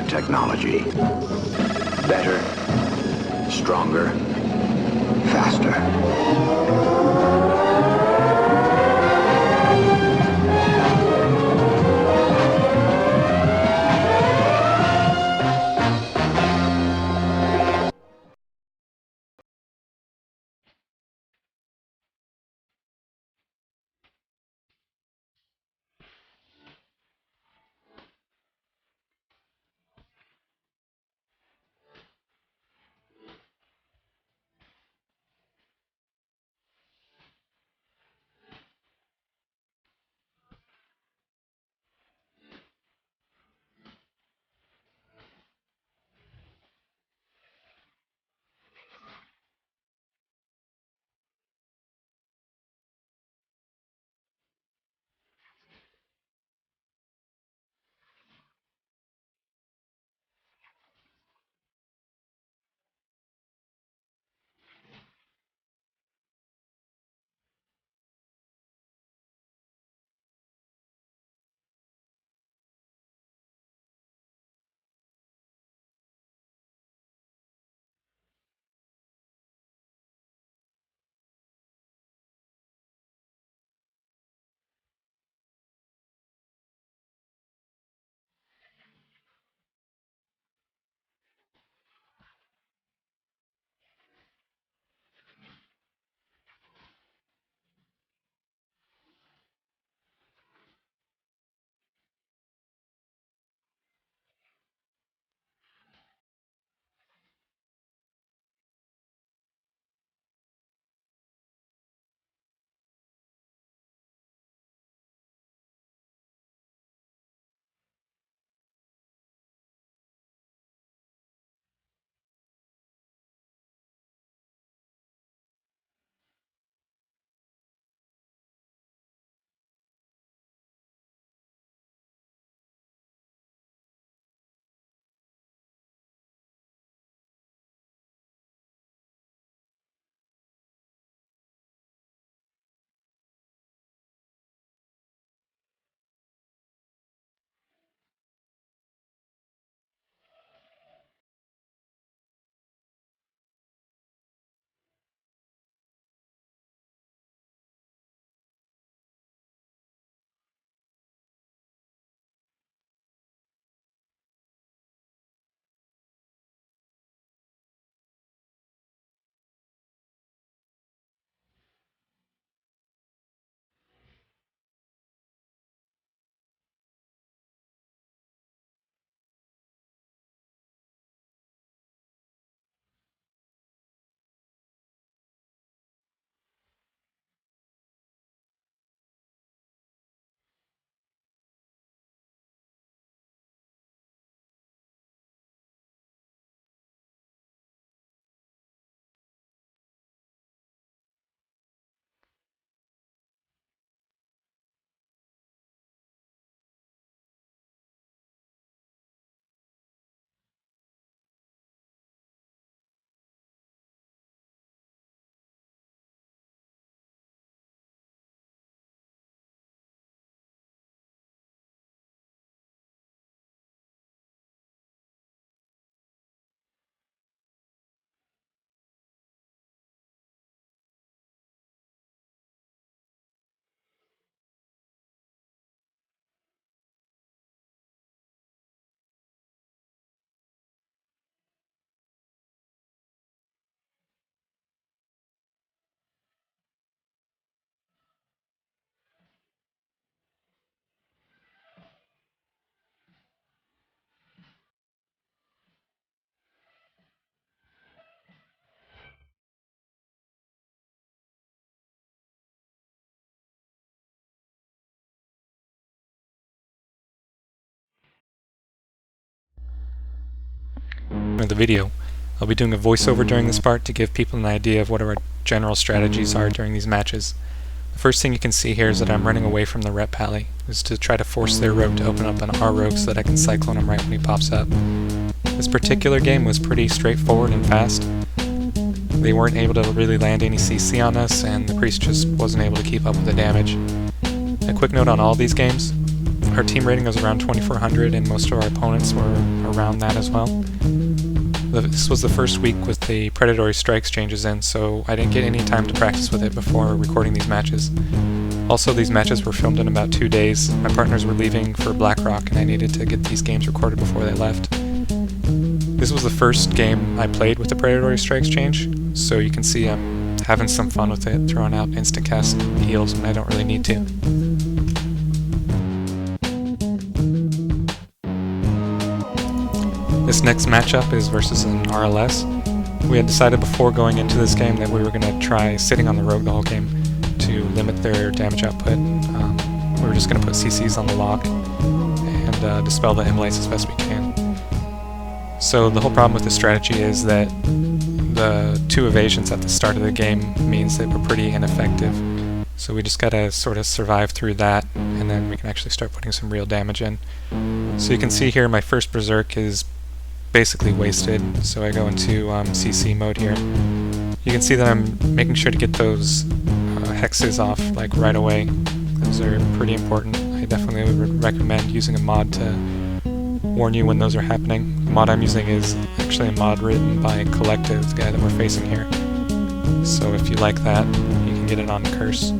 technology. Better, stronger, faster. Of the video. I'll be doing a voiceover during this part to give people an idea of what our general strategies are during these matches. The first thing you can see here is that I'm running away from the rep pally, is to try to force their rogue to open up on our rogue so that I can cyclone him right when he pops up. This particular game was pretty straightforward and fast. They weren't able to really land any CC on us, and the priest just wasn't able to keep up with the damage. A quick note on all these games, Our team rating was around 2400 and most of our opponents were around that as well. This was the first week with the predatory strikes changes in, so I didn't get any time to practice with it before recording these matches. Also, these matches were filmed in about 2 days. My partners were leaving for Blackrock and I needed to get these games recorded before they left. This was the first game I played with the predatory strikes change, so you can see I'm having some fun with it, throwing out instant cast heals when I don't really need to. This next matchup is versus an RLS. We had decided before going into this game that we were going to try sitting on the rogue the whole game to limit their damage output. We were just going to put CCs on the lock and dispel the immolates as best we can. So the whole problem with this strategy is that the 2 evasions at the start of the game means that we're pretty ineffective. So we just gotta sort of survive through that, and then we can actually start putting some real damage in. So you can see here my first Berserk is basically wasted, so I go into CC mode here. You can see that I'm making sure to get those hexes off like right away. Those are pretty important. I definitely would recommend using a mod to warn you when those are happening. The mod I'm using is actually a mod written by Collective, the guy that we're facing here. So if you like that, you can get it on Curse.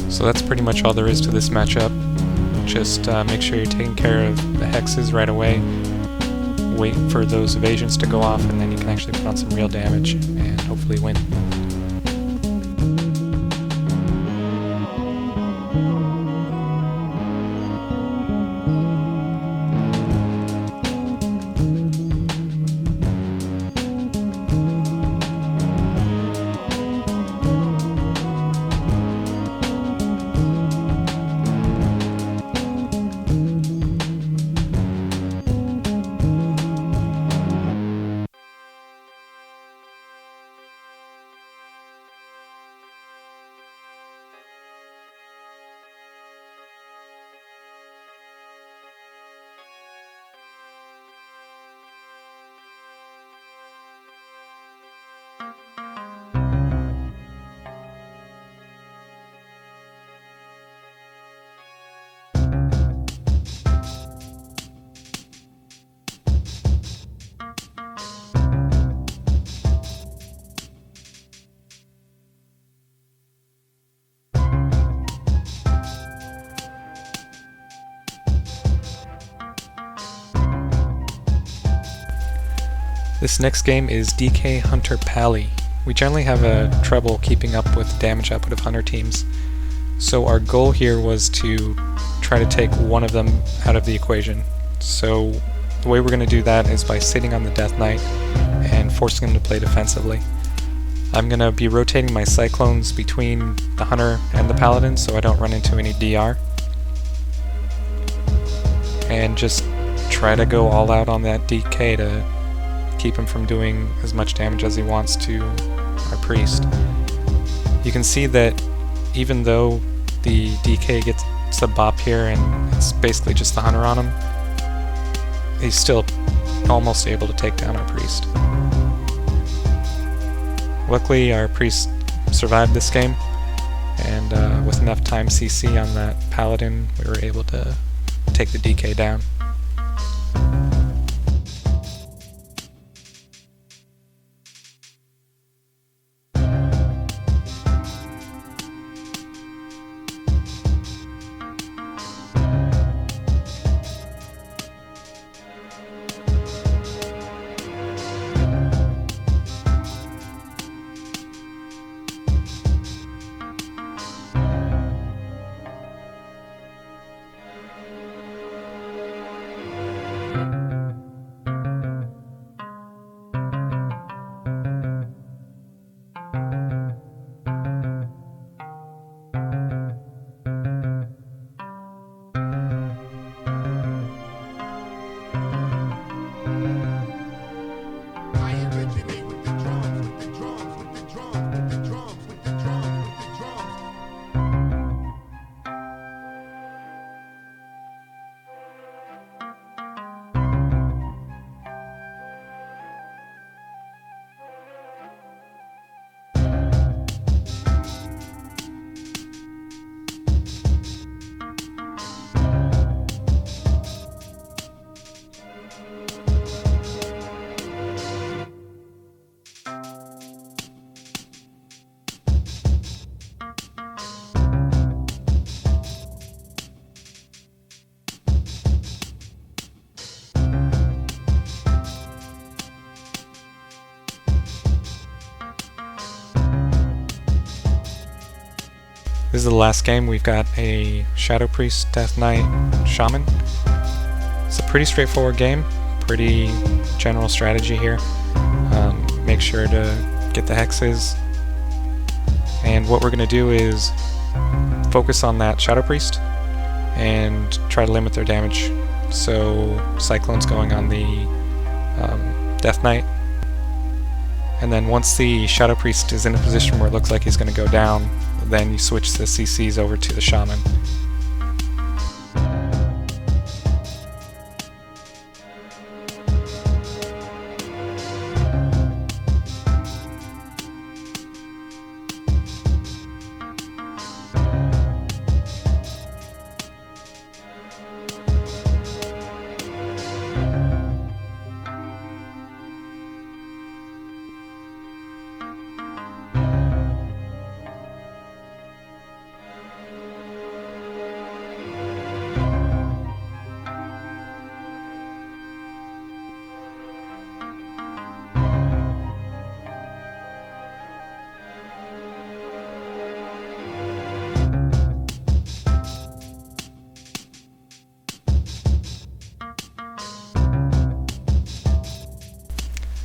So that's pretty much all there is to this matchup. Just make sure you're taking care of the hexes right away. Wait for those evasions to go off, and then you can actually put on some real damage and hopefully win. This next game is DK Hunter Pally. We generally have trouble keeping up with the damage output of Hunter teams, so our goal here was to try to take one of them out of the equation. So the way we're going to do that is by sitting on the Death Knight and forcing him to play defensively. I'm going to be rotating my Cyclones between the Hunter and the Paladin so I don't run into any DR. And just try to go all out on that DK to keep him from doing as much damage as he wants to our priest. You can see that even though the DK gets a bop here and it's basically just the Hunter on him, he's still almost able to take down our priest. Luckily our priest survived this game, and with enough time CC on that Paladin we were able to take the DK down. This is the last game. We've got a Shadow Priest, Death Knight, Shaman. It's a pretty straightforward game, pretty general strategy here. Make sure to get the hexes. And what we're going to do is focus on that Shadow Priest and try to limit their damage. So Cyclone's going on the Death Knight. And then once the Shadow Priest is in a position where it looks like he's going to go down, then you switch the CCs over to the Shaman.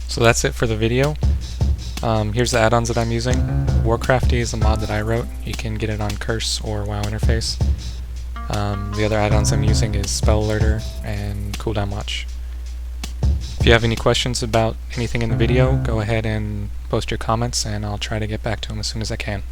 So that's it for the video. Here's the add-ons that I'm using. Warcraft is a mod that I wrote. You can get it on Curse or WoW Interface. The other add-ons I'm using is Spell Alerter and Cooldown Watch. If you have any questions about anything in the video, go ahead and post your comments and I'll try to get back to them as soon as I can.